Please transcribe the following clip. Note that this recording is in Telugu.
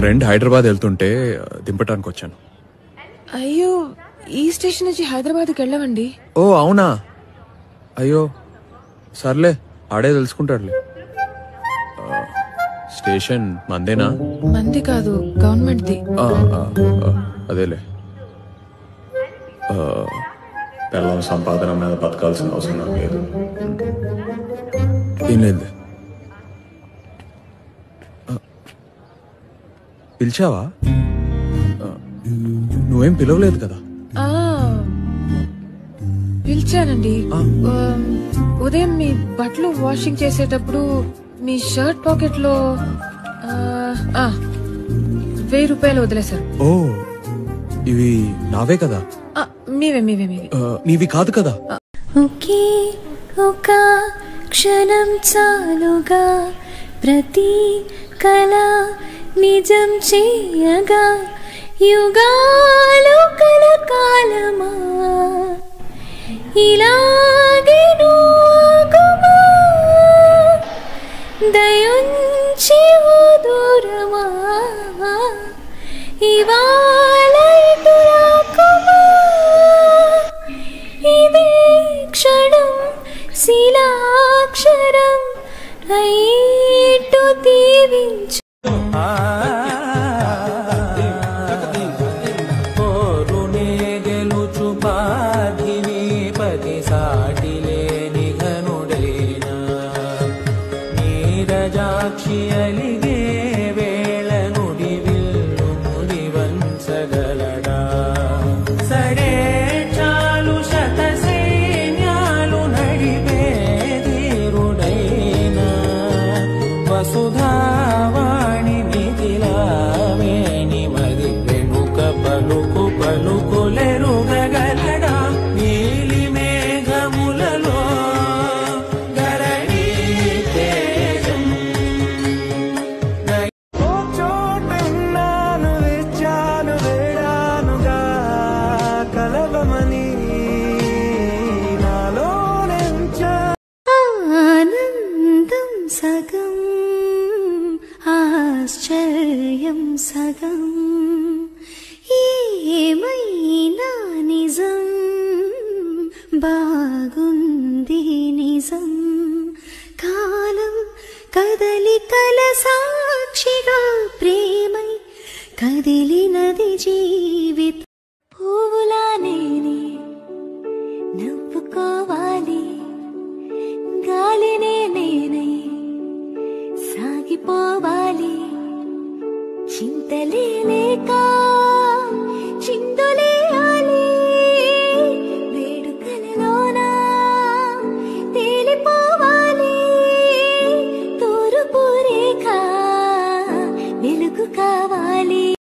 ఫ్రెండ్ హైదరాబాద్ వెళ్తుంటే దింపటానికి వచ్చాను. అయ్యో, ఈ స్టేషన్ నుంచి హైదరాబాద్కి వెళ్ళవండి. ఓ అవునా, అయ్యో సర్లే, ఆడే తెలుసుకుంటాడులే. స్టేషన్ మందేనా? మంది కాదు, గవర్నమెంట్ది. అదేలే. పిల్లల సంపాదన మీద బతకాల్సిన అవసరం నాకు లేదు. ఏం లేదు. పిలిచావా? నువ్వేం పిలవలేదు కదా? పిలిచానండి. ఉదయం మీ బట్టలు వాషింగ్ చేసేటప్పుడు మీ షర్ట్ పాకెట్ లో 1000 రూపాయలు వదిలేశారు. ఓ, ఇవి నావే కదా? మీవే. నీవి కాదు కదా? ఒకే ఒక క్షణం చాలుగా, ప్రతి కళ నిజం చేయగా, యుగాలు కలకాలమా ఇలాగే నూగుమా, దయుంచి దూరమా ఇవాళ ఇటురాకుమా, ఇదే క్షణం శిలాక్షరం అయిటు దీవించు. అలిగే వేళ నుడి విల్లు ముడి వంచగలడా, సడే చాలు శత సైన్యాలు నడిపే ధీరుడైనా, వసుధావాణి మిథిలావేణి మది వెనుక పలుకు పలుకులెరుగగలడా, నీలి మేఘములలో ఆనందం సగం ఆశ్చర్యం సగం, ఏమైనా నిజం బాగుంది నిజం, కాలం కదలికల సాక్షిగా ప్రేమై కదిలినది జీవితం. పువ్వులా నేనే నవ్వుకోవాలి, గాలినే నేనై సాగిపోవాలి, చింతలే లేక